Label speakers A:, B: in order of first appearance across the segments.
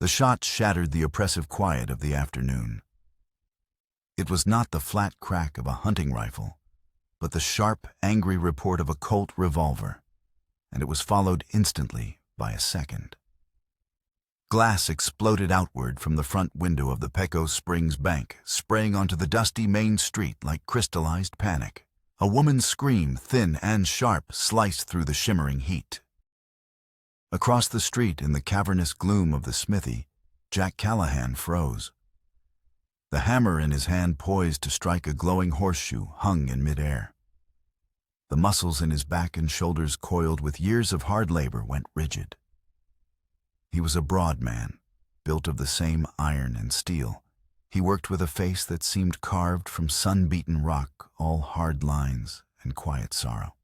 A: The shot shattered the oppressive quiet of the afternoon. It was not the flat crack of a hunting rifle, but the sharp, angry report of a Colt revolver, and it was followed instantly by a second. Glass exploded outward from the front window of the Pecos Springs bank, spraying onto the dusty main street like crystallized panic. A woman's scream, thin and sharp, sliced through the shimmering heat. Across the street, in the cavernous gloom of the smithy, Jack Callahan froze. The hammer in his hand, poised to strike a glowing horseshoe, hung in midair. The muscles in his back and shoulders, coiled with years of hard labor, went rigid. He was a broad man, built of the same iron and steel. He worked with a face that seemed carved from sun-beaten rock, all hard lines and quiet sorrow.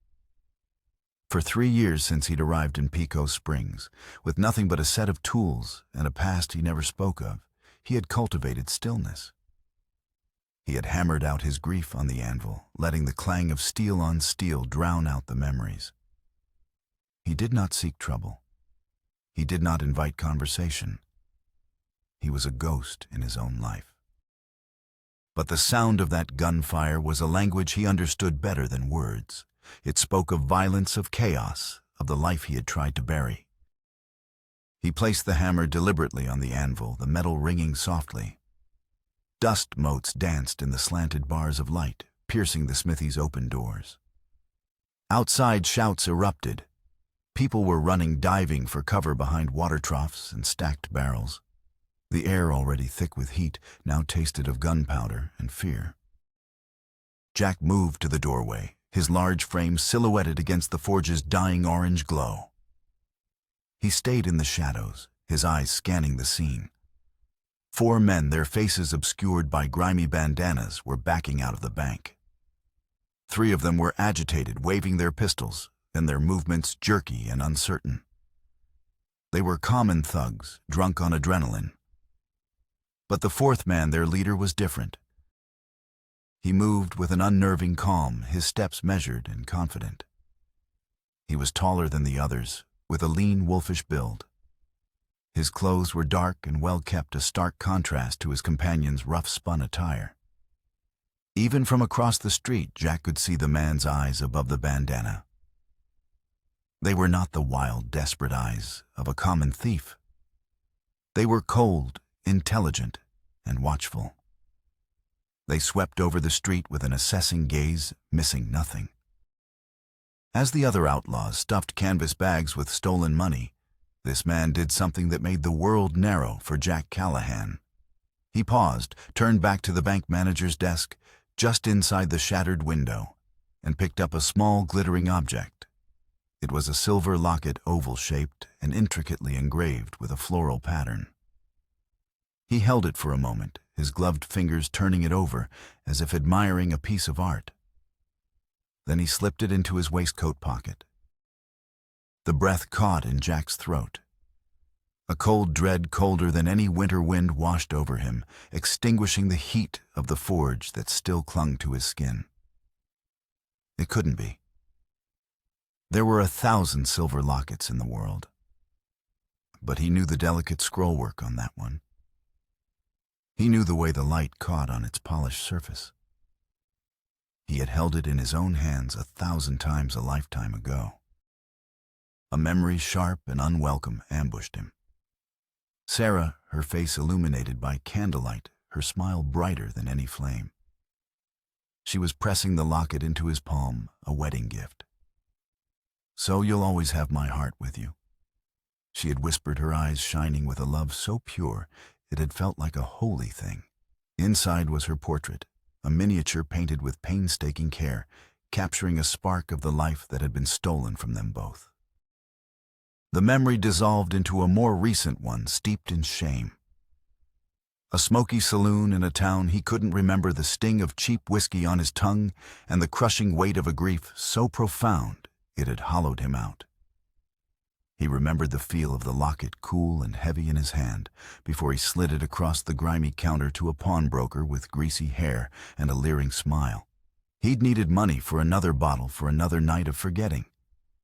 A: For 3 years since he'd arrived in Pecos Springs, with nothing but a set of tools and a past he never spoke of, he had cultivated stillness. He had hammered out his grief on the anvil, letting the clang of steel on steel drown out the memories. He did not seek trouble. He did not invite conversation. He was a ghost in his own life. But the sound of that gunfire was a language he understood better than words. It spoke of violence, of chaos, of the life he had tried to bury. He placed the hammer deliberately on the anvil, the metal ringing softly. Dust motes danced in the slanted bars of light, piercing the smithy's open doors. Outside, shouts erupted. People were running, diving for cover behind water troughs and stacked barrels. The air, already thick with heat, now tasted of gunpowder and fear. Jack moved to the doorway, his large frame silhouetted against the forge's dying orange glow. He stayed in the shadows, his eyes scanning the scene. 4 men, their faces obscured by grimy bandanas, were backing out of the bank. 3 of them were agitated, waving their pistols, and their movements jerky and uncertain. They were common thugs, drunk on adrenaline. But the 4th man, their leader, was different. He moved with an unnerving calm, his steps measured and confident. He was taller than the others, with a lean, wolfish build. His clothes were dark and well-kept, a stark contrast to his companion's rough-spun attire. Even from across the street, Jack could see the man's eyes above the bandana. They were not the wild, desperate eyes of a common thief. They were cold, intelligent, and watchful. They swept over the street with an assessing gaze, missing nothing. As the other outlaws stuffed canvas bags with stolen money, this man did something that made the world narrow for Jack Callahan. He paused, turned back to the bank manager's desk, just inside the shattered window, and picked up a small, glittering object. It was a silver locket, oval-shaped and intricately engraved with a floral pattern. He held it for a moment, his gloved fingers turning it over as if admiring a piece of art. Then he slipped it into his waistcoat pocket. The breath caught in Jack's throat. A cold dread, colder than any winter wind, washed over him, extinguishing the heat of the forge that still clung to his skin. It couldn't be. There were 1,000 silver lockets in the world, but he knew the delicate scrollwork on that one. He knew the way the light caught on its polished surface. He had held it in his own hands 1,000 times a lifetime ago. A memory sharp and unwelcome ambushed him. Sarah, her face illuminated by candlelight, her smile brighter than any flame. She was pressing the locket into his palm, a wedding gift. "So you'll always have my heart with you," she had whispered, her eyes shining with a love so pure it had felt like a holy thing. Inside was her portrait, a miniature painted with painstaking care, capturing a spark of the life that had been stolen from them both. The memory dissolved into a more recent one, steeped in shame. A smoky saloon in a town he couldn't remember, the sting of cheap whiskey on his tongue, and the crushing weight of a grief so profound it had hollowed him out. He remembered the feel of the locket, cool and heavy in his hand, before he slid it across the grimy counter to a pawnbroker with greasy hair and a leering smile. He'd needed money for another bottle, for another night of forgetting.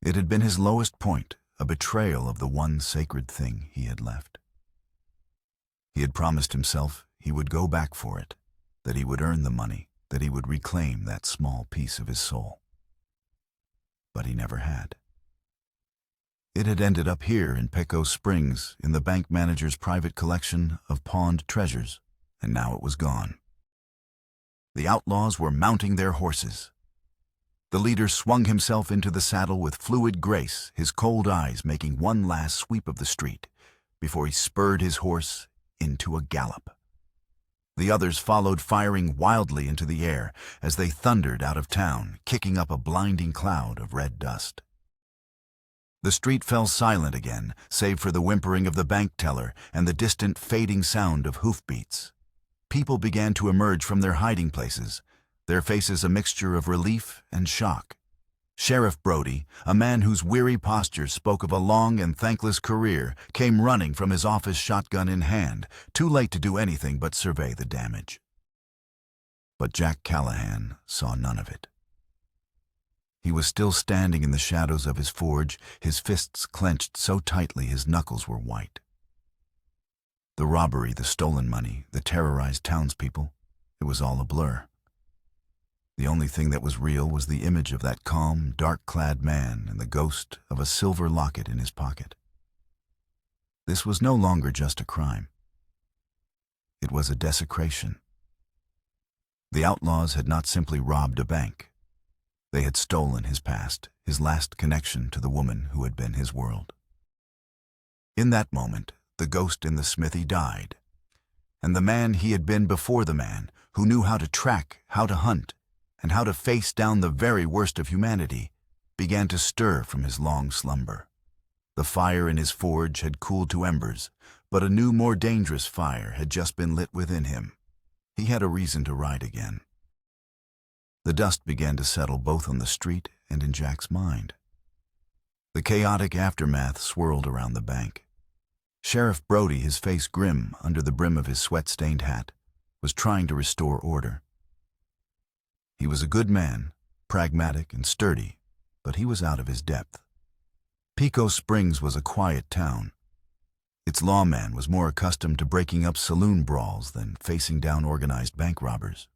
A: It had been his lowest point, a betrayal of the one sacred thing he had left. He had promised himself he would go back for it, that he would earn the money, that he would reclaim that small piece of his soul. But he never had. It had ended up here in Pecos Springs in the bank manager's private collection of pawned treasures, and now it was gone. The outlaws were mounting their horses. The leader swung himself into the saddle with fluid grace, his cold eyes making one last sweep of the street, before he spurred his horse into a gallop. The others followed, firing wildly into the air as they thundered out of town, kicking up a blinding cloud of red dust. The street fell silent again, save for the whimpering of the bank teller and the distant fading sound of hoofbeats. People began to emerge from their hiding places, their faces a mixture of relief and shock. Sheriff Brody, a man whose weary posture spoke of a long and thankless career, came running from his office, shotgun in hand, too late to do anything but survey the damage. But Jack Callahan saw none of it. He was still standing in the shadows of his forge, his fists clenched so tightly his knuckles were white. The robbery, the stolen money, the terrorized townspeople, it was all a blur. The only thing that was real was the image of that calm, dark-clad man and the ghost of a silver locket in his pocket. This was no longer just a crime. It was a desecration. The outlaws had not simply robbed a bank. They had stolen his past, his last connection to the woman who had been his world. In that moment, the ghost in the smithy died, and the man he had been before the man, who knew how to track, how to hunt, and how to face down the very worst of humanity, began to stir from his long slumber. The fire in his forge had cooled to embers, but a new, more dangerous fire had just been lit within him. He had a reason to ride again. The dust began to settle both on the street and in Jack's mind. The chaotic aftermath swirled around the bank. Sheriff Brody, his face grim under the brim of his sweat-stained hat, was trying to restore order. He was a good man, pragmatic and sturdy, but he was out of his depth. Pecos Springs was a quiet town. Its lawman was more accustomed to breaking up saloon brawls than facing down organized bank robbers.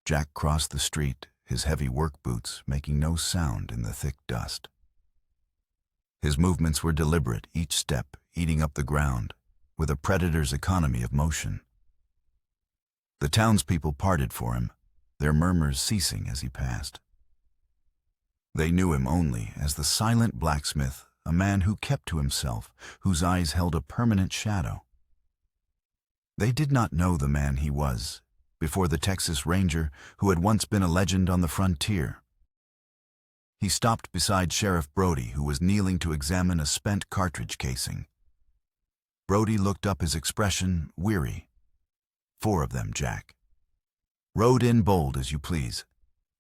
A: Jack crossed the street, his heavy work boots making no sound in the thick dust. His movements were deliberate, each step eating up the ground, with a predator's economy of motion. The townspeople parted for him, their murmurs ceasing as he passed. They knew him only as the silent blacksmith, a man who kept to himself, whose eyes held a permanent shadow. They did not know the man he was, before the Texas Ranger who had once been a legend on the frontier. He stopped beside Sheriff Brody, who was kneeling to examine a spent cartridge casing. Brody looked up, his expression weary. 4 of them, Jack. Rode in bold as you please.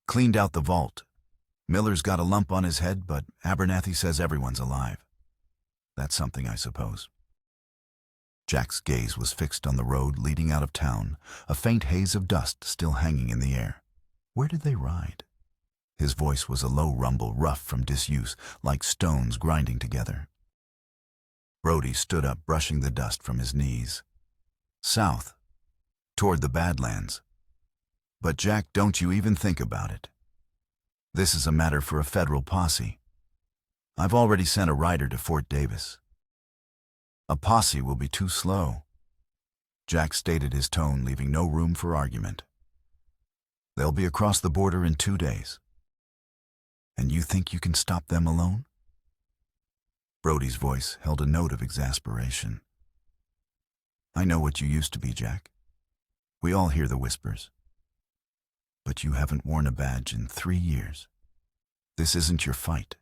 A: Cleaned out the vault. Miller's got a lump on his head, but Abernathy says everyone's alive. That's something, I suppose. Jack's gaze was fixed on the road leading out of town, a faint haze of dust still hanging in the air. Where did they ride? His voice was a low rumble, rough from disuse, like stones grinding together. Brody stood up, brushing the dust from his knees. South, toward the Badlands. But Jack, don't you even think about it. This is a matter for a federal posse. I've already sent a rider to Fort Davis. A posse will be too slow. Jack stated his tone, leaving no room for argument. They'll be across the border in 2 days. And you think you can stop them alone? Brody's voice held a note of exasperation. I know what you used to be, Jack. We all hear the whispers. But you haven't worn a badge in 3 years. This isn't your fight.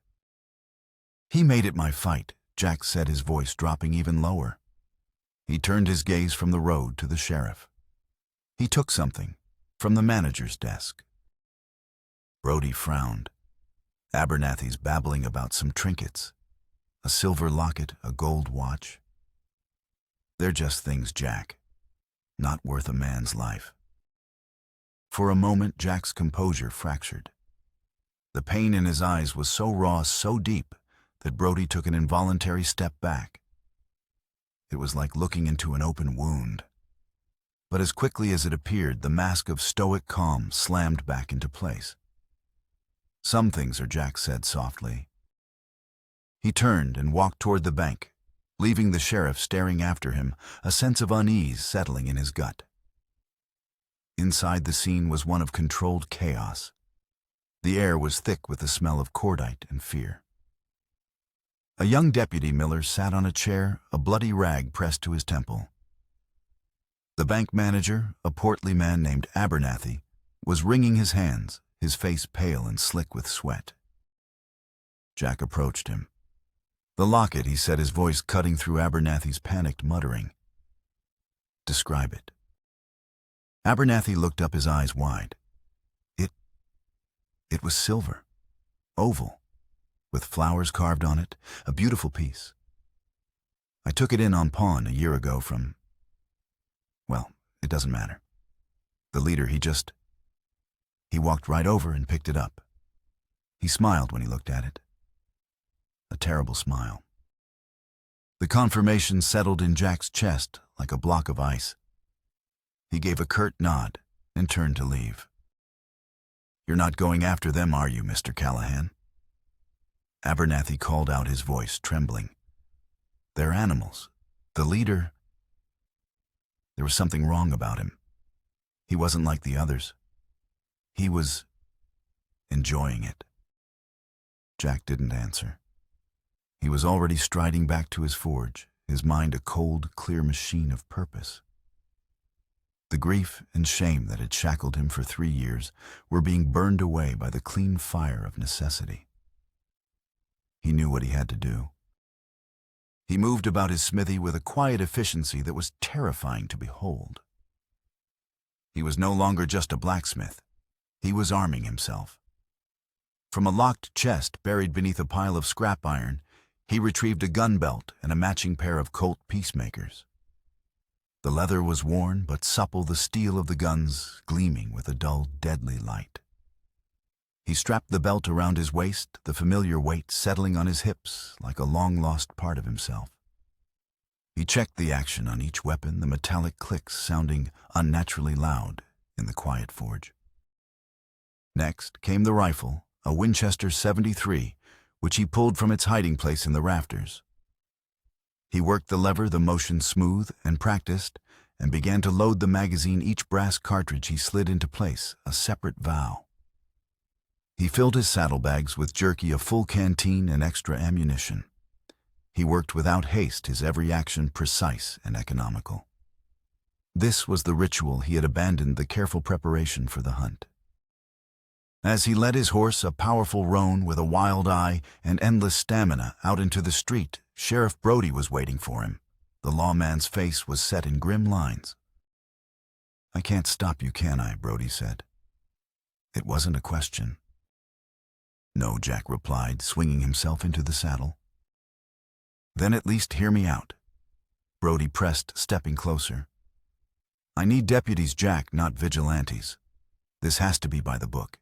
A: He made it my fight, Jack said, his voice dropping even lower. He turned his gaze from the road to the sheriff. He took something from the manager's desk. Brody frowned. Abernathy's babbling about some trinkets. A silver locket, a gold watch. They're just things, Jack. Not worth a man's life. For a moment, Jack's composure fractured. The pain in his eyes was so raw, so deep, that Brody took an involuntary step back. It was like looking into an open wound. But as quickly as it appeared, the mask of stoic calm slammed back into place. "Some things are," Jack said softly. He turned and walked toward the bank, leaving the sheriff staring after him, a sense of unease settling in his gut. Inside, the scene was one of controlled chaos. The air was thick with the smell of cordite and fear. A young deputy Miller sat on a chair, a bloody rag pressed to his temple. The bank manager, a portly man named Abernathy, was wringing his hands, his face pale and slick with sweat. Jack approached him. "The locket," he said, his voice cutting through Abernathy's panicked muttering. "Describe it." Abernathy looked up, his eyes wide. It was silver, oval, with flowers carved on it, a beautiful piece. "I took it in on pawn a year ago from... well, it doesn't matter. The leader, he walked right over and picked it up. He smiled when he looked at it. A terrible smile. The confirmation settled in Jack's chest like a block of ice. He gave a curt nod and turned to leave. "You're not going after them, are you, Mr. Callahan?" Abernathy called out, his voice trembling. "They're animals. The leader..." There was something wrong about him. He wasn't like the others. He was enjoying it. Jack didn't answer. He was already striding back to his forge, his mind a cold, clear machine of purpose. The grief and shame that had shackled him for 3 years were being burned away by the clean fire of necessity. He knew what he had to do. He moved about his smithy with a quiet efficiency that was terrifying to behold. He was no longer just a blacksmith. He was arming himself. From a locked chest buried beneath a pile of scrap iron, he retrieved a gun belt and a matching pair of Colt peacemakers. The leather was worn but supple, the steel of the guns gleaming with a dull, deadly light. He strapped the belt around his waist, the familiar weight settling on his hips like a long-lost part of himself. He checked the action on each weapon, the metallic clicks sounding unnaturally loud in the quiet forge. Next came the rifle, a Winchester .73, which he pulled from its hiding place in the rafters. He worked the lever, the motion smooth and practiced, and began to load the magazine. Each brass cartridge he slid into place, a separate vow. He filled his saddlebags with jerky, a full canteen, and extra ammunition. He worked without haste, his every action precise and economical. This was the ritual he had abandoned, the careful preparation for the hunt. As he led his horse, a powerful roan with a wild eye and endless stamina, out into the street, Sheriff Brody was waiting for him. The lawman's face was set in grim lines. "I can't stop you, can I?" Brody said. It wasn't a question. "No," Jack replied, swinging himself into the saddle. "Then at least hear me out." Brody pressed, stepping closer. "I need deputies, Jack, not vigilantes. This has to be by the book.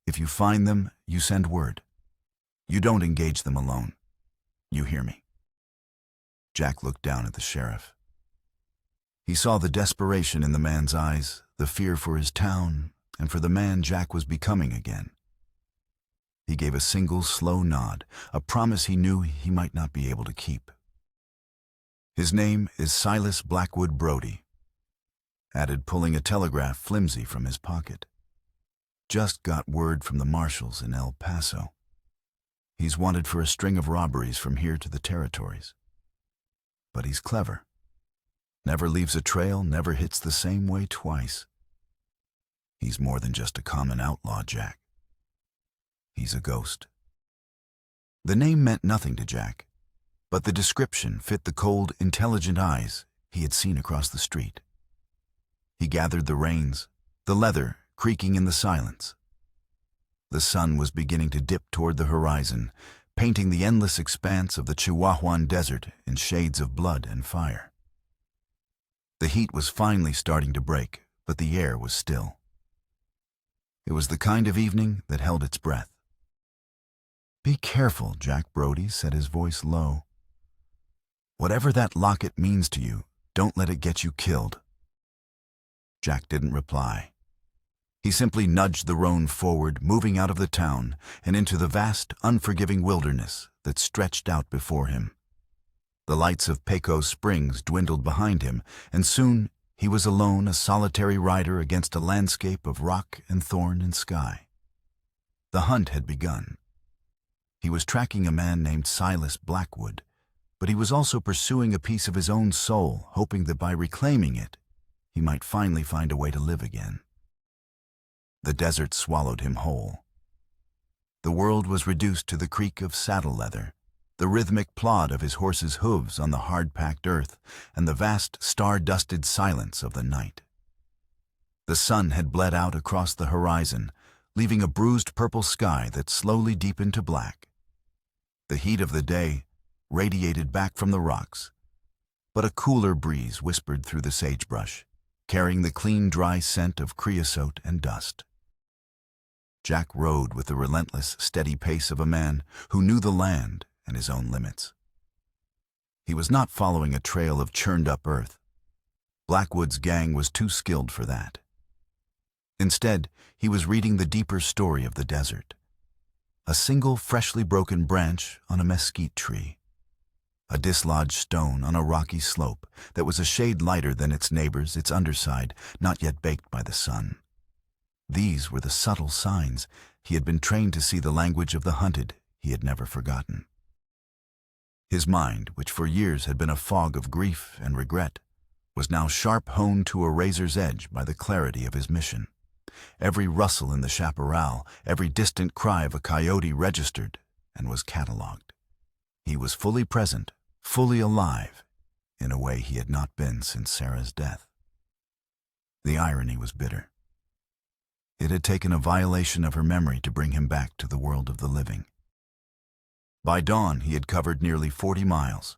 A: If you find them, you send word. You don't engage them alone. You hear me?" Jack looked down at the sheriff. He saw the desperation in the man's eyes, the fear for his town, and for the man Jack was becoming again. He gave a single slow nod, a promise he knew he might not be able to keep. "His name is Silas Blackwood Brody," added, pulling a telegraph flimsy from his pocket. "Just got word from the marshals in El Paso. He's wanted for a string of robberies from here to the territories. But he's clever. Never leaves a trail, never hits the same way twice. He's more than just a common outlaw, Jack. He's a ghost." The name meant nothing to Jack, but the description fit the cold, intelligent eyes he had seen across the street. He gathered the reins, the leather creaking in the silence. The sun was beginning to dip toward the horizon, painting the endless expanse of the Chihuahuan Desert in shades of blood and fire. The heat was finally starting to break, but the air was still. It was the kind of evening that held its breath. "Be careful, Jack," Brody said, his voice low. Whatever that locket means to you, don't let it get you killed." Jack didn't reply. He simply nudged the roan forward, moving out of the town and into the vast, unforgiving wilderness that stretched out before him. The lights of Pecos Springs dwindled behind him, and soon he was alone, a solitary rider against a landscape of rock and thorn and sky. The hunt had begun. He was tracking a man named Silas Blackwood, but he was also pursuing a piece of his own soul, hoping that by reclaiming it, he might finally find a way to live again. The desert swallowed him whole. The world was reduced to the creak of saddle leather, the rhythmic plod of his horse's hooves on the hard-packed earth, and the vast, star-dusted silence of the night. The sun had bled out across the horizon, leaving a bruised purple sky that slowly deepened to black. The heat of the day radiated back from the rocks, but a cooler breeze whispered through the sagebrush, carrying the clean, dry scent of creosote and dust. Jack rode with the relentless, steady pace of a man who knew the land and his own limits. He was not following a trail of churned-up earth. Blackwood's gang was too skilled for that. Instead, he was reading the deeper story of the desert. A single freshly broken branch on a mesquite tree. A dislodged stone on a rocky slope that was a shade lighter than its neighbors, its underside not yet baked by the sun. These were the subtle signs. He had been trained to see the language of the hunted he had never forgotten. His mind, which for years had been a fog of grief and regret, was now sharp-honed to a razor's edge by the clarity of his mission. Every rustle in the chaparral, every distant cry of a coyote registered and was catalogued. He was fully present, fully alive, in a way he had not been since Sarah's death. The irony was bitter. It had taken a violation of her memory to bring him back to the world of the living. By dawn, he had covered nearly 40 miles.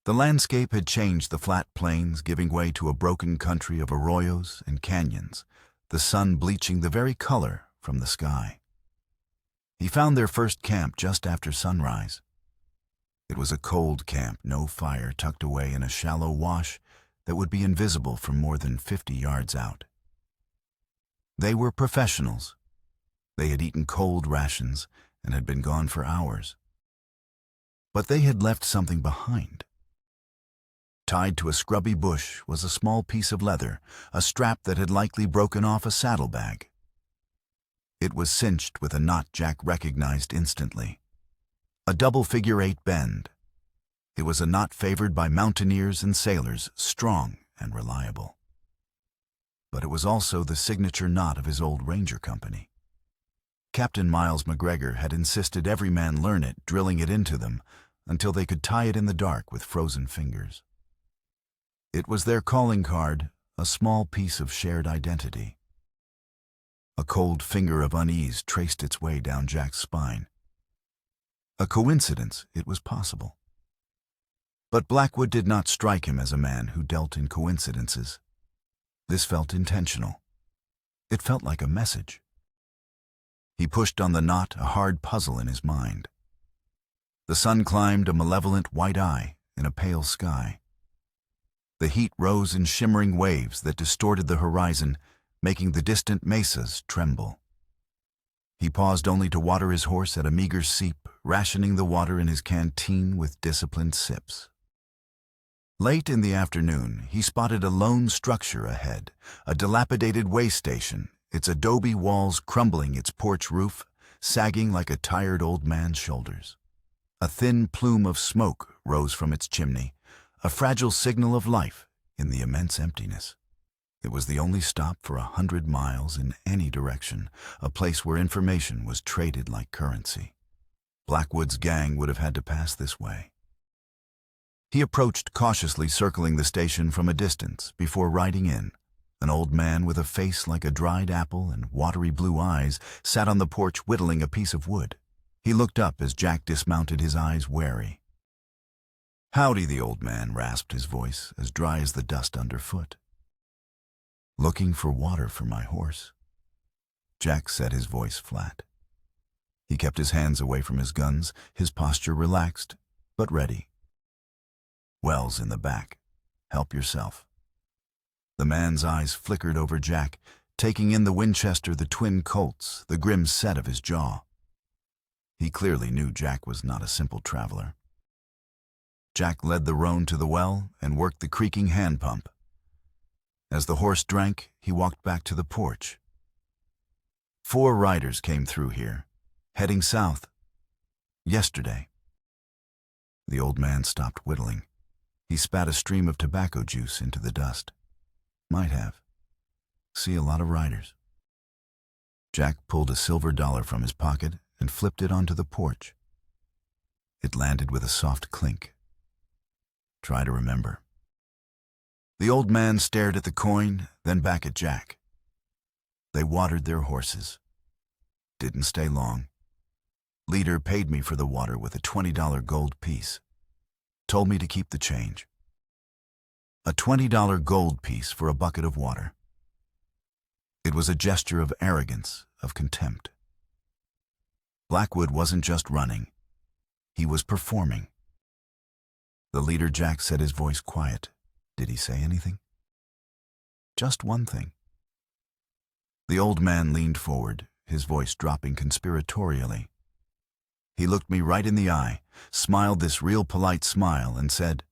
A: The landscape had changed, the flat plains giving way to a broken country of arroyos and canyons, the sun bleaching the very color from the sky. He found their first camp just after sunrise. It was a cold camp, no fire, tucked away in a shallow wash that would be invisible from more than 50 yards out. They were professionals. They had eaten cold rations and had been gone for hours. But they had left something behind. Tied to a scrubby bush was a small piece of leather, a strap that had likely broken off a saddlebag. It was cinched with a knot Jack recognized instantly. A double figure-8 bend. It was a knot favored by mountaineers and sailors, strong and reliable. But it was also the signature knot of his old ranger company. Captain Miles McGregor had insisted every man learn it, drilling it into them until they could tie it in the dark with frozen fingers. It was their calling card, a small piece of shared identity. A cold finger of unease traced its way down Jack's spine. A coincidence, it was possible. But Blackwood did not strike him as a man who dealt in coincidences. This felt intentional. It felt like a message. He pushed on the knot, a hard puzzle in his mind. The sun climbed a malevolent white eye in a pale sky. The heat rose in shimmering waves that distorted the horizon, making the distant mesas tremble. He paused only to water his horse at a meager seep, rationing the water in his canteen with disciplined sips. Late in the afternoon, he spotted a lone structure ahead, a dilapidated way station, its adobe walls crumbling, its porch roof sagging like a tired old man's shoulders. A thin plume of smoke rose from its chimney, a fragile signal of life in the immense emptiness. It was the only stop for 100 miles in any direction, a place where information was traded like currency. Blackwood's gang would have had to pass this way. He approached cautiously, circling the station from a distance before riding in. An old man with a face like a dried apple and watery blue eyes sat on the porch whittling a piece of wood. He looked up as Jack dismounted, his eyes wary. "Howdy," the old man rasped, his voice as dry as the dust underfoot. "Looking for water for my horse." Jack set his voice flat. He kept his hands away from his guns, his posture relaxed, but ready. Wells in the back. Help yourself. The man's eyes flickered over Jack, taking in the Winchester, the twin Colts, the grim set of his jaw. He clearly knew Jack was not a simple traveler. Jack led the roan to the well and worked the creaking hand pump. As the horse drank, he walked back to the porch. 4 riders came through here, heading south. Yesterday. The old man stopped whittling. He spat a stream of tobacco juice into the dust. Might have. See a lot of riders. Jack pulled a silver dollar from his pocket and flipped it onto the porch. It landed with a soft clink. Try to remember. The old man stared at the coin, then back at Jack. They watered their horses. Didn't stay long. Leader paid me for the water with a $20 gold piece. Told me to keep the change. A $20 gold piece for a bucket of water. It was a gesture of arrogance, of contempt. Blackwood wasn't just running. He was performing. The leader Jack said, his voice quiet. Did he say anything? Just one thing. The old man leaned forward, his voice dropping conspiratorially. He looked me right in the eye, smiled this real polite smile, and said,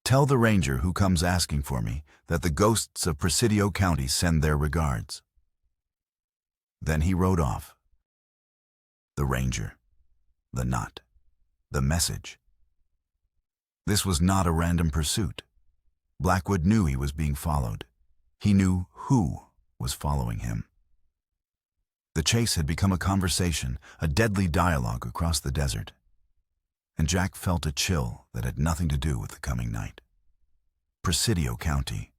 A: "Tell the ranger who comes asking for me that the ghosts of Presidio County send their regards." Then he rode off. The ranger. The knot. The message. This was not a random pursuit. Blackwood knew he was being followed. He knew who was following him. The chase had become a conversation, a deadly dialogue across the desert. And Jack felt a chill that had nothing to do with the coming night. Presidio County.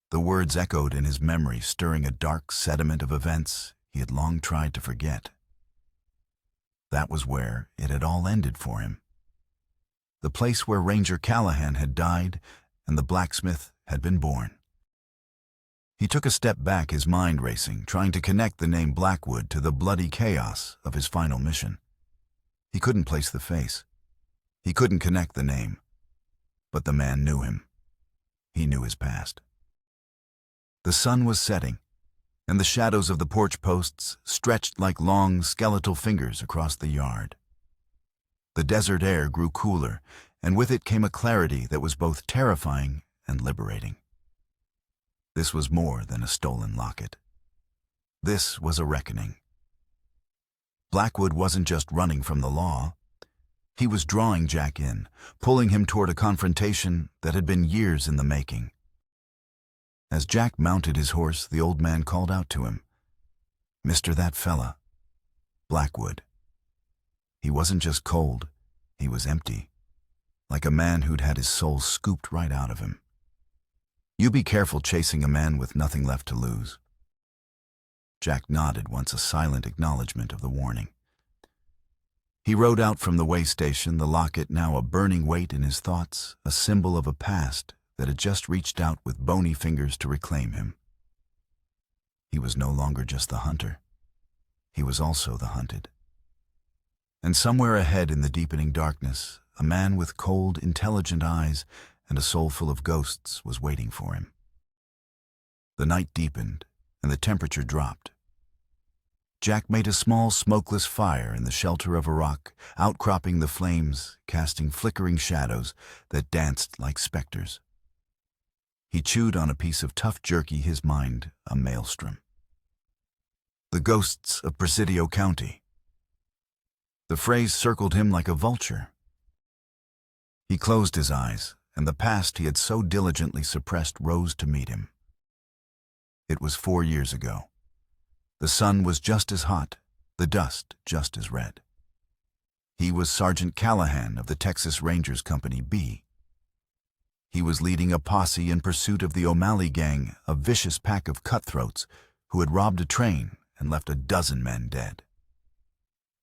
A: The words echoed in his memory, stirring a dark sediment of events he had long tried to forget. That was where it had all ended for him. The place where Ranger Callahan had died and the blacksmith had been born. He took a step back, his mind racing, trying to connect the name Blackwood to the bloody chaos of his final mission. He couldn't place the face. He couldn't connect the name. But the man knew him. He knew his past. The sun was setting, and the shadows of the porch posts stretched like long, skeletal fingers across the yard. The desert air grew cooler, and with it came a clarity that was both terrifying and liberating. This was more than a stolen locket. This was a reckoning. Blackwood wasn't just running from the law. He was drawing Jack in, pulling him toward a confrontation that had been years in the making. As Jack mounted his horse, the old man called out to him, "Mr. That fella, Blackwood." He wasn't just cold, he was empty, like a man who'd had his soul scooped right out of him. You be careful chasing a man with nothing left to lose. Jack nodded, once a silent acknowledgement of the warning. He rode out from the way station, the locket now a burning weight in his thoughts, a symbol of a past that had just reached out with bony fingers to reclaim him. He was no longer just the hunter. He was also the hunted. And somewhere ahead in the deepening darkness, a man with cold, intelligent eyes and a soul full of ghosts was waiting for him. The night deepened, and the temperature dropped. Jack made a small, smokeless fire in the shelter of a rock, outcropping the flames, casting flickering shadows that danced like specters. He chewed on a piece of tough jerky, his mind a maelstrom. The ghosts of Presidio County. The phrase circled him like a vulture. He closed his eyes, and the past he had so diligently suppressed rose to meet him. It was 4 years ago. The sun was just as hot, the dust just as red. He was Sergeant Callahan of the Texas Rangers Company B. He was leading a posse in pursuit of the O'Malley gang, a vicious pack of cutthroats who had robbed a train and left a dozen men dead.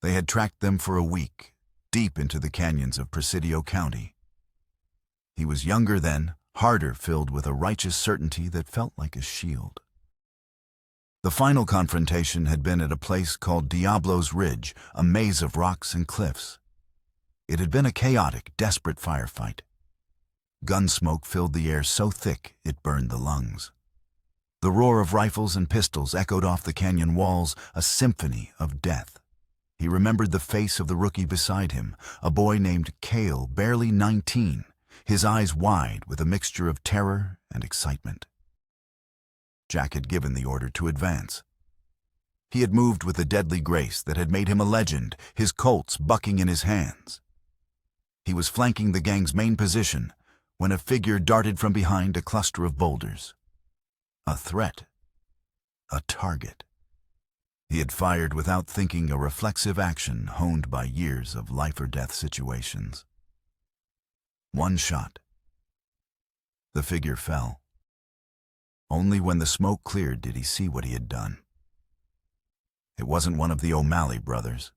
A: They had tracked them for a week, deep into the canyons of Presidio County. He was younger then, harder, filled with a righteous certainty that felt like a shield. The final confrontation had been at a place called Diablo's Ridge, a maze of rocks and cliffs. It had been a chaotic, desperate firefight. Gun smoke filled the air so thick it burned the lungs. The roar of rifles and pistols echoed off the canyon walls, a symphony of death. He remembered the face of the rookie beside him, a boy named Cale, barely 19, his eyes wide with a mixture of terror and excitement. Jack had given the order to advance. He had moved with a deadly grace that had made him a legend, his Colts bucking in his hands. He was flanking the gang's main position when a figure darted from behind a cluster of boulders. A threat. A target. He had fired without thinking, a reflexive action honed by years of life-or-death situations. One shot. The figure fell. Only when the smoke cleared did he see what he had done. It wasn't one of the O'Malley brothers.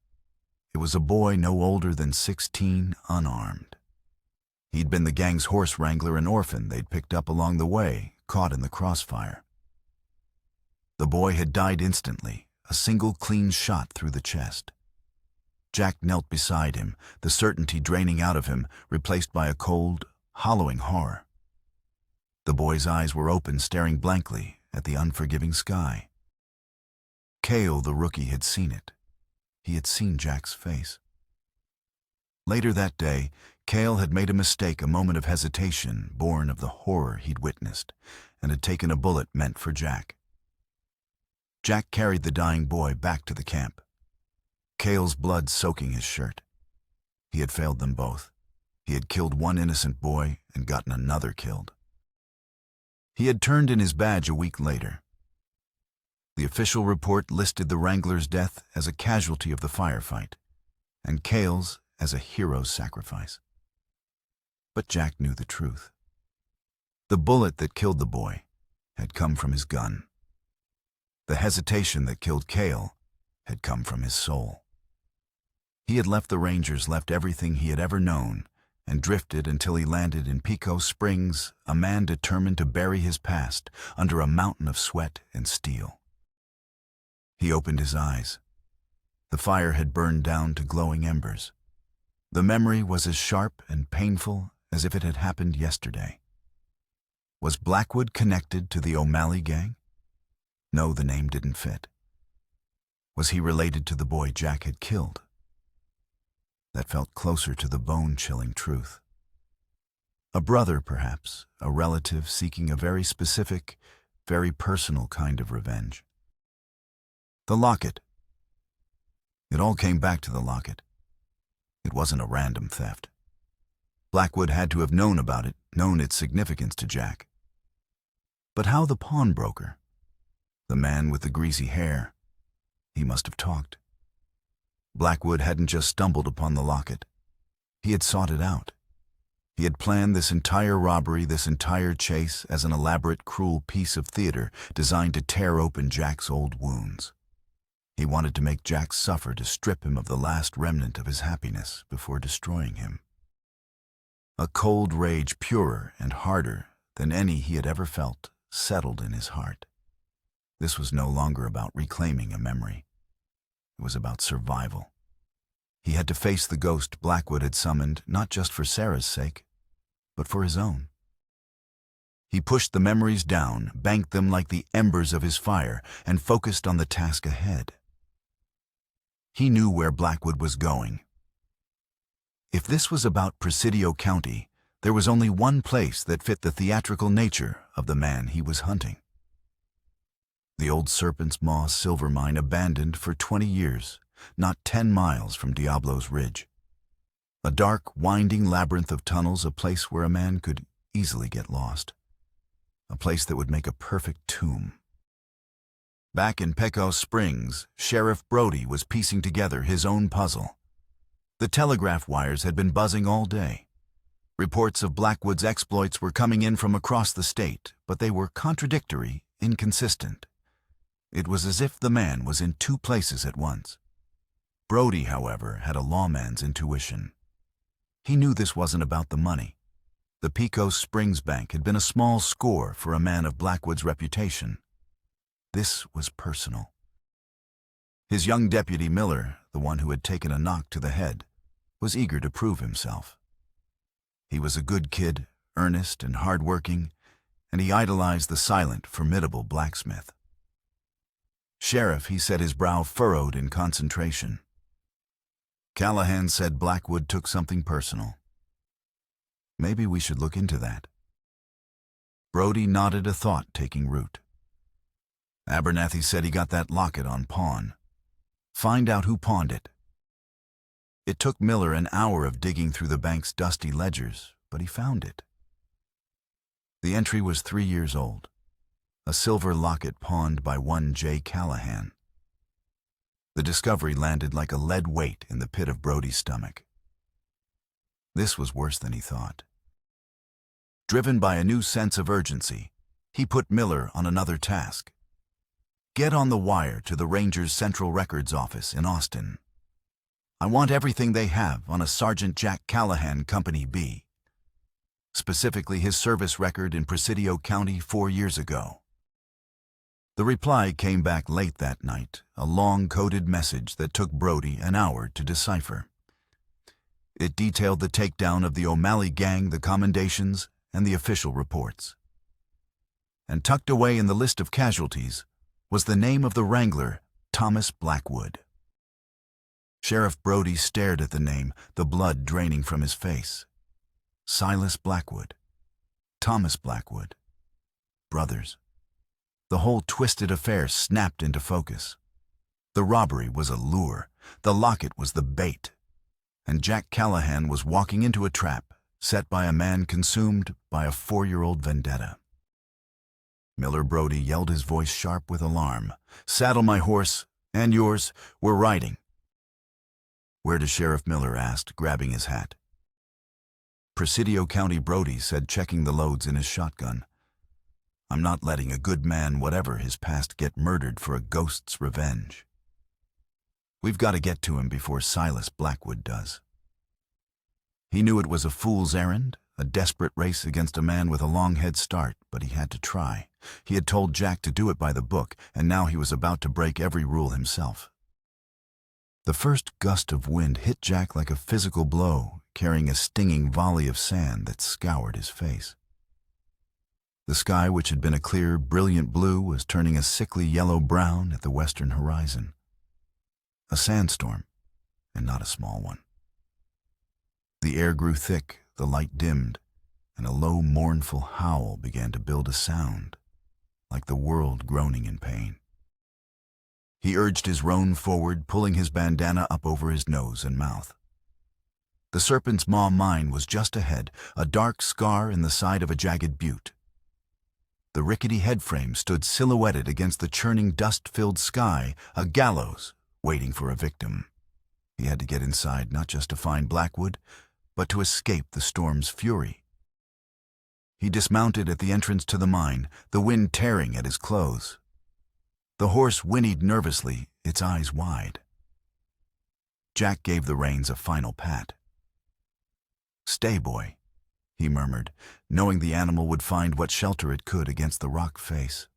A: It was a boy no older than 16, unarmed. He'd been the gang's horse wrangler, an orphan they'd picked up along the way, caught in the crossfire. The boy had died instantly, a single clean shot through the chest. Jack knelt beside him, the certainty draining out of him, replaced by a cold, hollowing horror. The boy's eyes were open, staring blankly at the unforgiving sky. Cale, the rookie, had seen it. He had seen Jack's face. Later that day, Cale had made a mistake, a moment of hesitation born of the horror he'd witnessed, and had taken a bullet meant for Jack. Jack carried the dying boy back to the camp, Cale's blood soaking his shirt. He had failed them both. He had killed one innocent boy and gotten another killed. He had turned in his badge a week later. The official report listed the wrangler's death as a casualty of the firefight, and Cale's as a hero's sacrifice. But Jack knew the truth. The bullet that killed the boy had come from his gun. The hesitation that killed Cale had come from his soul. He had left the Rangers, left everything he had ever known, and drifted until he landed in Pico Springs, a man determined to bury his past under a mountain of sweat and steel. He opened his eyes. The fire had burned down to glowing embers. The memory was as sharp and painful as if it had happened yesterday. Was Blackwood connected to the O'Malley gang? No, the name didn't fit. Was he related to the boy Jack had killed? That felt closer to the bone-chilling truth. A brother, perhaps, a relative seeking a very specific, very personal kind of revenge. The locket. It all came back to the locket. It wasn't a random theft. Blackwood had to have known about it, known its significance to Jack. But how the pawnbroker? The man with the greasy hair. He must have talked. Blackwood hadn't just stumbled upon the locket. He had sought it out. He had planned this entire robbery, this entire chase, as an elaborate, cruel piece of theater designed to tear open Jack's old wounds. He wanted to make Jack suffer, to strip him of the last remnant of his happiness before destroying him. A cold rage, purer and harder than any he had ever felt, settled in his heart. This was no longer about reclaiming a memory. It was about survival. He had to face the ghost Blackwood had summoned, not just for Sarah's sake, but for his own. He pushed the memories down, banked them like the embers of his fire, and focused on the task ahead. He knew where Blackwood was going. If this was about Presidio County, there was only one place that fit the theatrical nature of the man he was hunting. The old Serpent's Maw silver mine, abandoned for 20 years, not 10 miles from Diablo's Ridge. A dark, winding labyrinth of tunnels, a place where a man could easily get lost. A place that would make a perfect tomb. Back in Pico Springs, Sheriff Brody was piecing together his own puzzle. The telegraph wires had been buzzing all day. Reports of Blackwood's exploits were coming in from across the state, but they were contradictory, inconsistent. It was as if the man was in two places at once. Brody, however, had a lawman's intuition. He knew this wasn't about the money. The Pico Springs Bank had been a small score for a man of Blackwood's reputation. This was personal. His young deputy Miller, the one who had taken a knock to the head, was eager to prove himself. He was a good kid, earnest and hard-working, and he idolized the silent, formidable blacksmith. "Sheriff," he said, his brow furrowed in concentration. "Callahan said Blackwood took something personal. Maybe we should look into that." Brody nodded, a thought taking root. "Abernathy said he got that locket on pawn. Find out who pawned it." It took Miller an hour of digging through the bank's dusty ledgers, but he found it. The entry was 3 years old, a silver locket pawned by one J. Callahan. The discovery landed like a lead weight in the pit of Brody's stomach. This was worse than he thought. Driven by a new sense of urgency, he put Miller on another task. "Get on the wire to the Rangers' Central Records office in Austin. I want everything they have on a Sergeant Jack Callahan, Company B. Specifically his service record in Presidio County 4 years ago." The reply came back late that night, a long coded message that took Brody an hour to decipher. It detailed the takedown of the O'Malley gang, the commendations, and the official reports. And tucked away in the list of casualties was the name of the wrangler, Thomas Blackwood. Sheriff Brody stared at the name, the blood draining from his face. Silas Blackwood, Thomas Blackwood, brothers. The whole twisted affair snapped into focus. The robbery was a lure, the locket was the bait, and Jack Callahan was walking into a trap set by a man consumed by a 4-year-old vendetta. Miller Brody yelled, his voice sharp with alarm. "Saddle my horse, and yours, we're riding." "Where does Sheriff Miller?" asked, grabbing his hat. "Presidio County," Brody said, checking the loads in his shotgun. "I'm not letting a good man, whatever his past, get murdered for a ghost's revenge. We've got to get to him before Silas Blackwood does." He knew it was a fool's errand, a desperate race against a man with a long head start, but he had to try. He had told Jack to do it by the book, and now he was about to break every rule himself. The first gust of wind hit Jack like a physical blow, carrying a stinging volley of sand that scoured his face. The sky, which had been a clear, brilliant blue, was turning a sickly yellow-brown at the western horizon. A sandstorm, and not a small one. The air grew thick, the light dimmed, and a low, mournful howl began to build a sound, like the world groaning in pain. He urged his roan forward, pulling his bandana up over his nose and mouth. The Serpent's Maw mine was just ahead, a dark scar in the side of a jagged butte. The rickety headframe stood silhouetted against the churning, dust-filled sky, a gallows waiting for a victim. He had to get inside, not just to find Blackwood, but to escape the storm's fury. He dismounted at the entrance to the mine, the wind tearing at his clothes. The horse whinnied nervously, its eyes wide. Jack gave the reins a final pat. "Stay, boy," he murmured, knowing the animal would find what shelter it could against the rock face.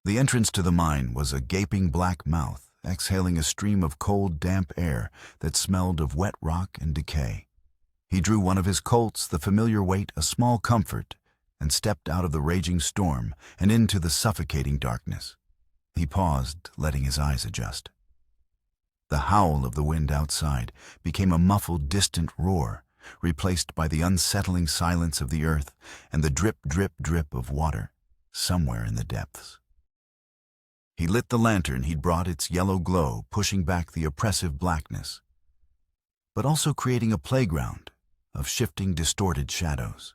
A: The entrance to the mine was a gaping black mouth, exhaling a stream of cold, damp air that smelled of wet rock and decay. He drew one of his Colts, the familiar weight a small comfort, and stepped out of the raging storm and into the suffocating darkness. He paused, letting his eyes adjust. The howl of the wind outside became a muffled, distant roar, replaced by the unsettling silence of the earth and the drip, drip, drip of water somewhere in the depths. He lit the lantern he'd brought, its yellow glow pushing back the oppressive blackness, but also creating a playground of shifting, distorted shadows.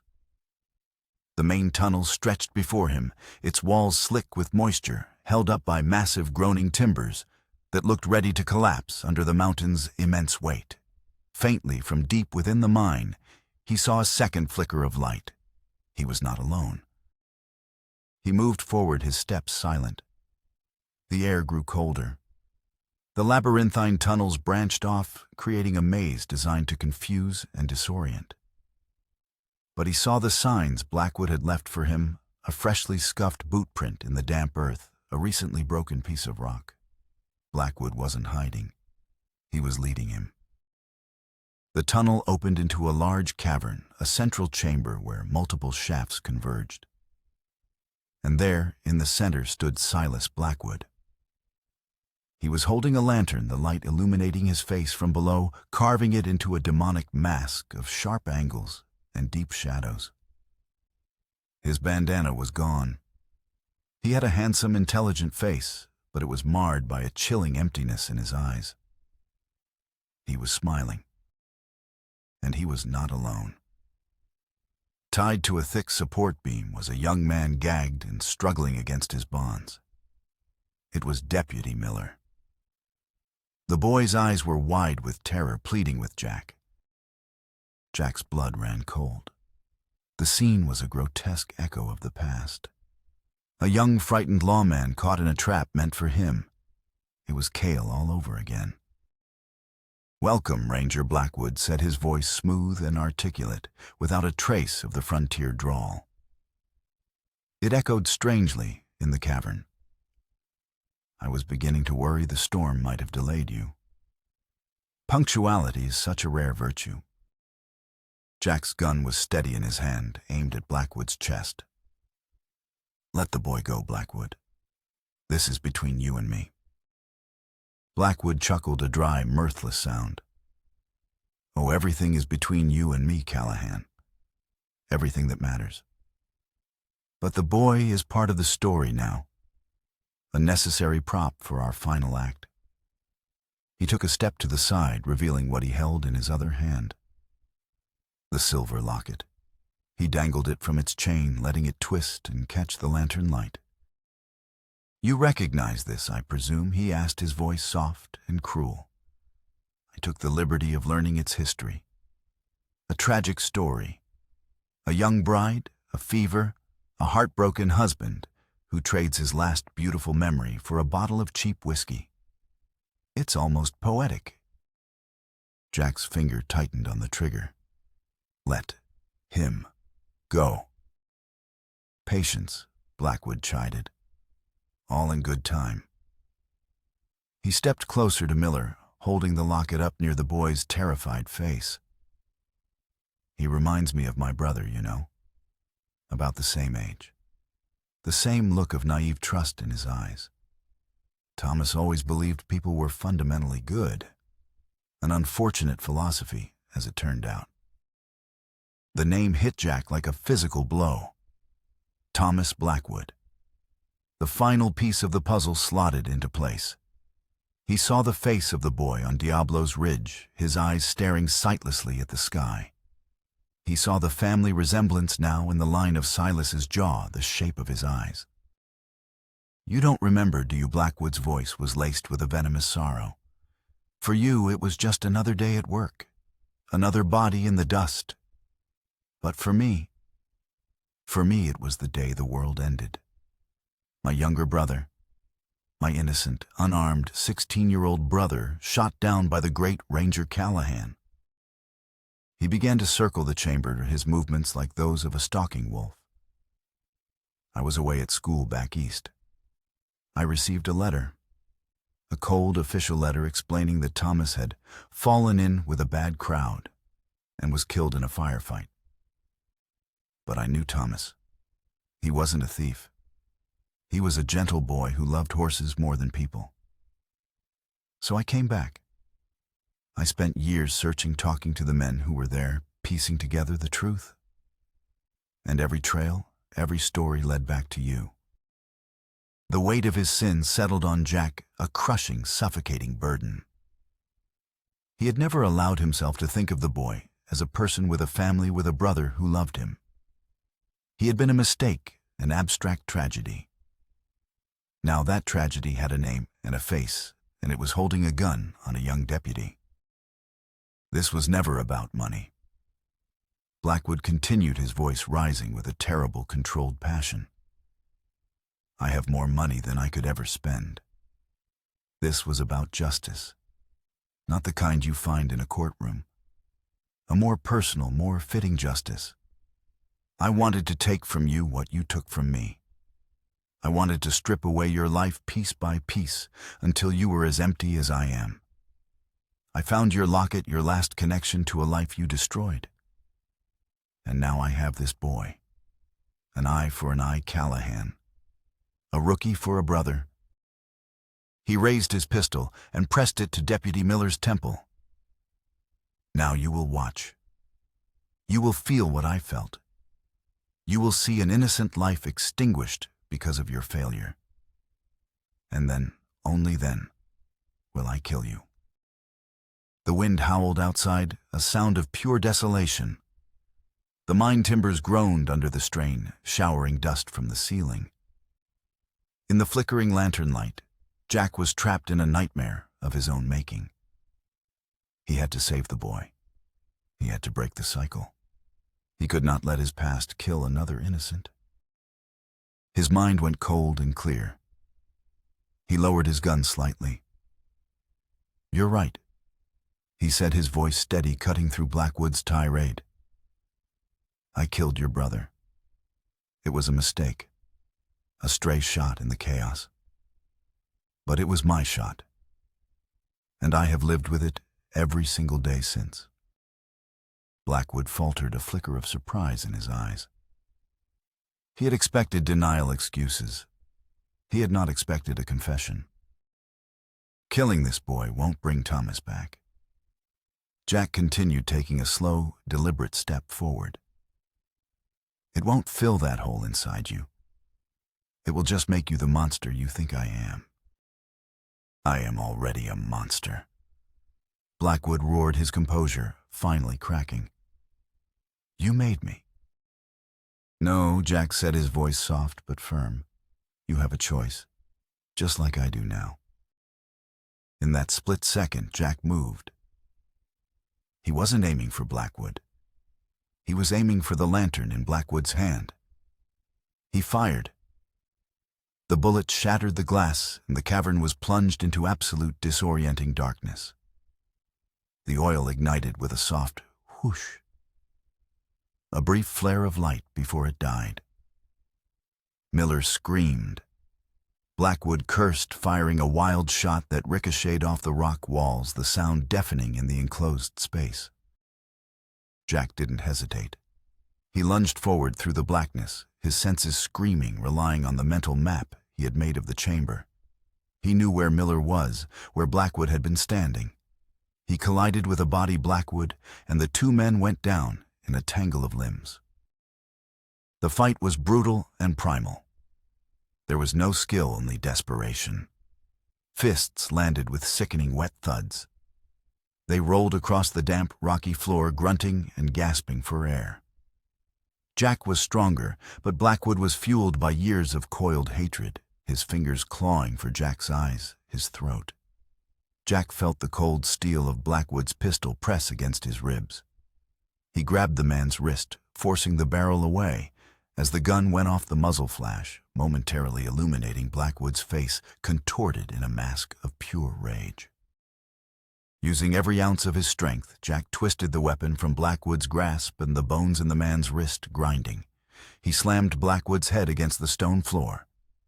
A: The main tunnel stretched before him, its walls slick with moisture, held up by massive groaning timbers that looked ready to collapse under the mountain's immense weight. Faintly from deep within the mine, he saw a second flicker of light. He was not alone. He moved forward, his steps silent. The air grew colder. The labyrinthine tunnels branched off, creating a maze designed to confuse and disorient. But he saw the signs Blackwood had left for him, a freshly scuffed boot print in the damp earth, a recently broken piece of rock. Blackwood wasn't hiding. He was leading him. The tunnel opened into a large cavern, a central chamber where multiple shafts converged. And there, in the center, stood Silas Blackwood. He was holding a lantern, the light illuminating his face from below, carving it into a demonic mask of sharp angles and deep shadows. His bandana was gone. He had a handsome, intelligent face, but it was marred by a chilling emptiness in his eyes. He was smiling. And he was not alone. Tied to a thick support beam was a young man gagged and struggling against his bonds. It was Deputy Miller. The boy's eyes were wide with terror, pleading with Jack. Jack's blood ran cold. The scene was a grotesque echo of the past. A young, frightened lawman caught in a trap meant for him. It was Cale all over again. "Welcome, Ranger Blackwood," said his voice smooth and articulate, without a trace of the frontier drawl. It echoed strangely in the cavern. "I was beginning to worry the storm might have delayed you. Punctuality is such a rare virtue." Jack's gun was steady in his hand, aimed at Blackwood's chest. "Let the boy go, Blackwood. This is between you and me." Blackwood chuckled a dry, mirthless sound. "Oh, everything is between you and me, Callahan. Everything that matters. But the boy is part of the story now. A necessary prop for our final act." He took a step to the side, revealing what he held in his other hand. The silver locket. He dangled it from its chain, letting it twist and catch the lantern light. "You recognize this, I presume?" he asked, his voice soft and cruel. "I took the liberty of learning its history. A tragic story. A young bride, a fever, a heartbroken husband who trades his last beautiful memory for a bottle of cheap whiskey. It's almost poetic." Jack's finger tightened on the trigger. "Let him go." "Patience," Blackwood chided. "All in good time." He stepped closer to Miller, holding the locket up near the boy's terrified face. "He reminds me of my brother, you know. About the same age. The same look of naive trust in his eyes. Thomas always believed people were fundamentally good. An unfortunate philosophy, as it turned out." The name hit Jack like a physical blow. Thomas Blackwood. The final piece of the puzzle slotted into place. He saw the face of the boy on Diablo's Ridge, his eyes staring sightlessly at the sky. He saw the family resemblance now in the line of Silas's jaw, the shape of his eyes. "You don't remember, do you?" Blackwood's voice was laced with a venomous sorrow. "For you, it was just another day at work, another body in the dust. But for me it was the day the world ended. My younger brother, my innocent, unarmed 16-year-old brother, shot down by the great Ranger Callahan." He began to circle the chamber, his movements like those of a stalking wolf. "I was away at school back east. I received a letter, a cold official letter explaining that Thomas had fallen in with a bad crowd and was killed in a firefight. But I knew Thomas. He wasn't a thief. He was a gentle boy who loved horses more than people. So I came back. I spent years searching, talking to the men who were there, piecing together the truth. And every trail, every story led back to you." The weight of his sin settled on Jack, a crushing, suffocating burden. He had never allowed himself to think of the boy as a person with a family, with a brother who loved him. He had been a mistake, an abstract tragedy. Now that tragedy had a name and a face, and it was holding a gun on a young deputy. This was never about money. Blackwood continued, his voice rising with a terrible, controlled passion. "I have more money than I could ever spend. This was about justice, not the kind you find in a courtroom. A more personal, more fitting justice. I wanted to take from you what you took from me. I wanted to strip away your life piece by piece until you were as empty as I am. I found your locket, your last connection to a life you destroyed. And now I have this boy. An eye for an eye Callahan. A rookie for a brother. He raised his pistol and pressed it to Deputy Miller's temple. Now you will watch. You will feel what I felt. You will see an innocent life extinguished because of your failure. And then, only then, will I kill you. The wind howled outside, a sound of pure desolation. The mine timbers groaned under the strain, showering dust from the ceiling. In the flickering lantern light, Jack was trapped in a nightmare of his own making. He had to save the boy. He had to break the cycle. He could not let his past kill another innocent. His mind went cold and clear. He lowered his gun slightly. "You're right," he said, his voice steady, cutting through Blackwood's tirade. "I killed your brother. It was a mistake, a stray shot in the chaos. But it was my shot, and I have lived with it every single day since." Blackwood faltered, a flicker of surprise in his eyes. He had expected denial excuses. He had not expected a confession. "Killing this boy won't bring Thomas back." Jack continued, taking a slow, deliberate step forward. "It won't fill that hole inside you. It will just make you the monster you think I am." "I am already a monster." Blackwood roared, his composure finally cracking. "You made me." "No," Jack said, his voice soft but firm. "You have a choice, just like I do now." In that split second, Jack moved. He wasn't aiming for Blackwood. He was aiming for the lantern in Blackwood's hand. He fired. The bullet shattered the glass, and the cavern was plunged into absolute disorienting darkness. The oil ignited with a soft whoosh. A brief flare of light before it died. Miller screamed. Blackwood cursed, firing a wild shot that ricocheted off the rock walls, the sound deafening in the enclosed space. Jack didn't hesitate. He lunged forward through the blackness, his senses screaming, relying on the mental map he had made of the chamber. He knew where Miller was, where Blackwood had been standing. He collided with a body Blackwood, and the two men went down in a tangle of limbs. The fight was brutal and primal. There was no skill, only desperation. Fists landed with sickening wet thuds. They rolled across the damp, rocky floor, grunting and gasping for air. Jack was stronger, but Blackwood was fueled by years of coiled hatred, his fingers clawing for Jack's eyes, his throat. Jack felt the cold steel of Blackwood's pistol press against his ribs. He grabbed the man's wrist, forcing the barrel away, as the gun went off. The muzzle flash, momentarily illuminating Blackwood's face, contorted in a mask of pure rage. Using every ounce of his strength, Jack twisted the weapon from Blackwood's grasp, and the bones in the man's wrist grinding. He slammed Blackwood's head against the stone floor.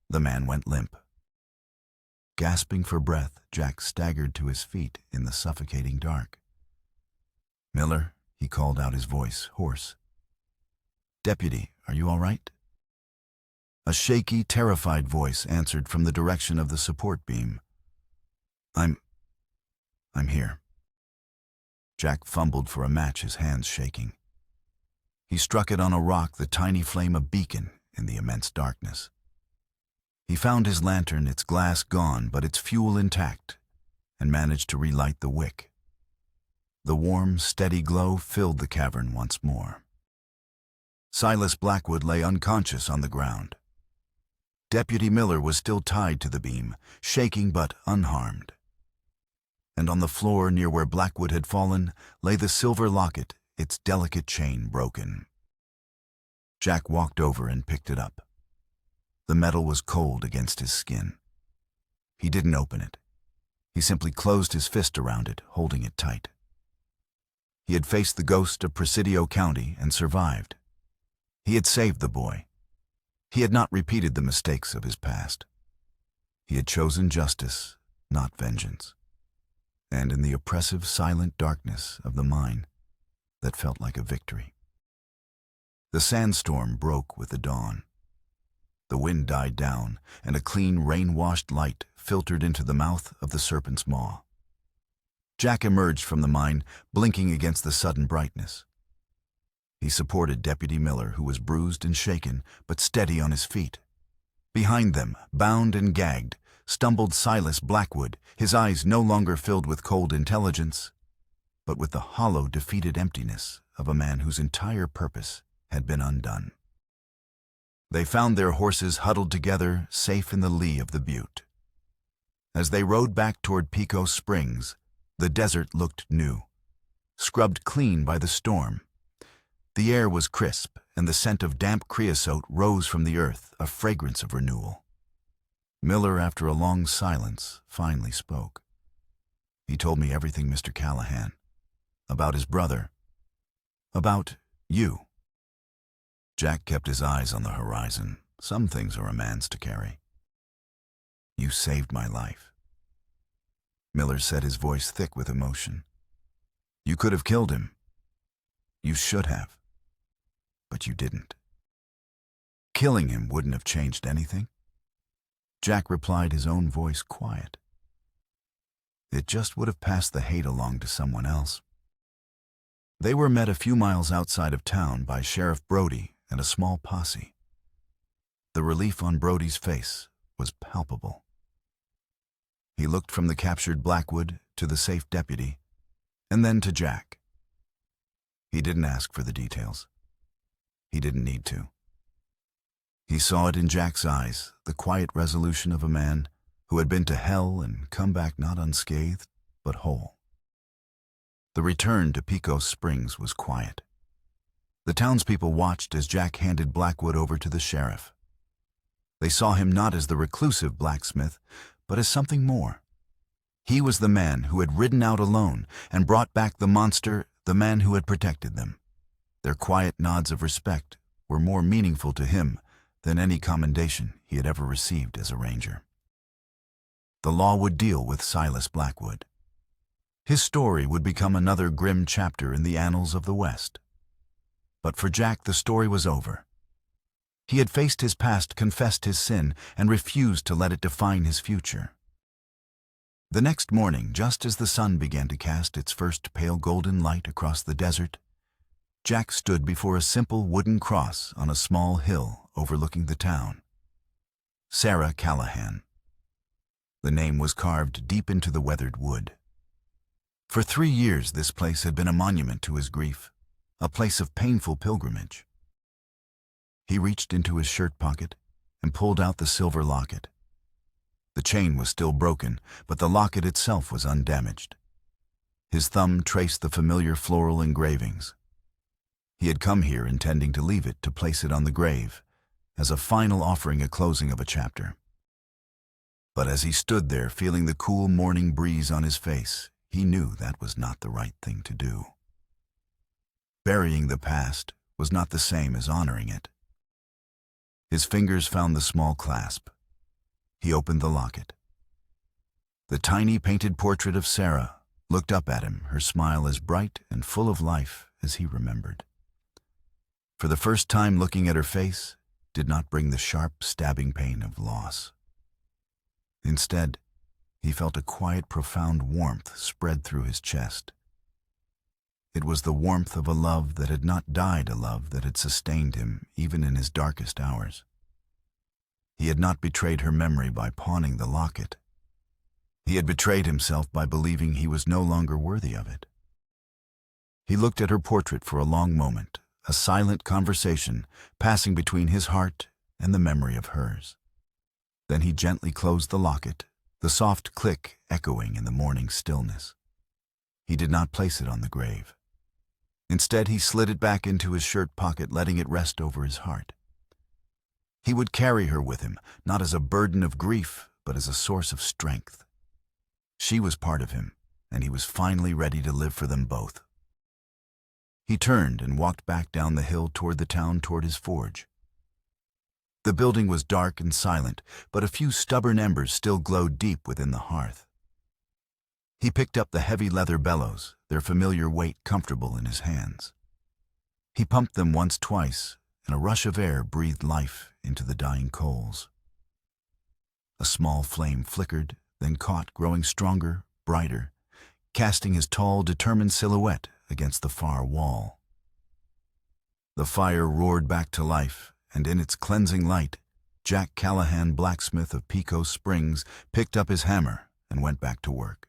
A: The man went limp. Gasping for breath, Jack staggered to his feet in the suffocating dark. "Miller," he called out, his voice hoarse. "Deputy, are you all right?" A shaky, terrified voice answered from the direction of the support beam. I'm here." Jack fumbled for a match, his hands shaking. He struck it on a rock, the tiny flame a beacon in the immense darkness. He found his lantern, its glass gone, but its fuel intact, and managed to relight the wick. The warm, steady glow filled the cavern once more. Silas Blackwood lay unconscious on the ground. Deputy Miller was still tied to the beam, shaking but unharmed. And on the floor near where Blackwood had fallen lay the silver locket, its delicate chain broken. Jack walked over and picked it up. The metal was cold against his skin. He didn't open it. He simply closed his fist around it, holding it tight. He had faced the ghost of Presidio County and survived. He had saved the boy. He had not repeated the mistakes of his past. He had chosen justice, not vengeance. and in the oppressive, silent darkness of the mine that felt like a victory. The sandstorm broke with the dawn. The wind died down, and a clean, rain-washed light filtered into the mouth of the serpent's maw. Jack emerged from the mine, blinking against the sudden brightness. He supported Deputy Miller, who was bruised and shaken, but steady on his feet. Behind them, bound and gagged, stumbled Silas Blackwood, his eyes no longer filled with cold intelligence, but with the hollow, defeated emptiness of a man whose entire purpose had been undone. They found their horses huddled together, safe in the lee of the butte. As they rode back toward Pico Springs, the desert looked new, scrubbed clean by the storm. The air was crisp, and the scent of damp creosote rose from the earth, a fragrance of renewal. Miller, after a long silence, finally spoke. "He told me everything, Mr. Callahan. About his brother. About you." Jack kept his eyes on the horizon. Some things are a man's to carry. "You saved my life." Miller said, his voice thick with emotion. "You could have killed him. You should have. But you didn't. Killing him wouldn't have changed anything." Jack replied, his own voice quiet. "It just would have passed the hate along to someone else." They were met a few miles outside of town by Sheriff Brody and a small posse. The relief on Brody's face was palpable. He looked from the captured Blackwood to the safe deputy, and then to Jack. He didn't ask for the details. He didn't need to. He saw it in Jack's eyes, the quiet resolution of a man who had been to hell and come back not unscathed, but whole. The return to Pico Springs was quiet. The townspeople watched as Jack handed Blackwood over to the sheriff. They saw him not as the reclusive blacksmith, but as something more. He was the man who had ridden out alone and brought back the monster, the man who had protected them. Their quiet nods of respect were more meaningful to him than any commendation he had ever received as a ranger. The law would deal with Silas Blackwood. His story would become another grim chapter in the annals of the West. But for Jack, the story was over. He had faced his past, confessed his sin, and refused to let it define his future. The next morning, just as the sun began to cast its first pale golden light across the desert, Jack stood before a simple wooden cross on a small hill overlooking the town. Sarah Callahan. The name was carved deep into the weathered wood. For 3 years, this place had been a monument to his grief, a place of painful pilgrimage. He reached into his shirt pocket and pulled out the silver locket. The chain was still broken, but the locket itself was undamaged. His thumb traced the familiar floral engravings. He had come here intending to leave it, to place it on the grave, as a final offering, a closing of a chapter. But as he stood there, feeling the cool morning breeze on his face, he knew that was not the right thing to do. Burying the past was not the same as honoring it. His fingers found the small clasp. He opened the locket. The tiny painted portrait of Sarah looked up at him, her smile as bright and full of life as he remembered. For the first time, looking at her face did not bring the sharp, stabbing pain of loss. Instead, he felt a quiet, profound warmth spread through his chest. It was the warmth of a love that had not died, a love that had sustained him even in his darkest hours. He had not betrayed her memory by pawning the locket. He had betrayed himself by believing he was no longer worthy of it. He looked at her portrait for a long moment, a silent conversation passing between his heart and the memory of hers. Then he gently closed the locket, the soft click echoing in the morning stillness. He did not place it on the grave. Instead, he slid it back into his shirt pocket, letting it rest over his heart. He would carry her with him, not as a burden of grief, but as a source of strength. She was part of him, and he was finally ready to live for them both. He turned and walked back down the hill toward the town, toward his forge. The building was dark and silent, but a few stubborn embers still glowed deep within the hearth. He picked up the heavy leather bellows, their familiar weight comfortable in his hands. He pumped them once, twice, and a rush of air breathed life into the dying coals. A small flame flickered, then caught, growing stronger, brighter, casting his tall, determined silhouette against the far wall. The fire roared back to life, and in its cleansing light, Jack Callahan, blacksmith of Pico Springs, picked up his hammer and went back to work.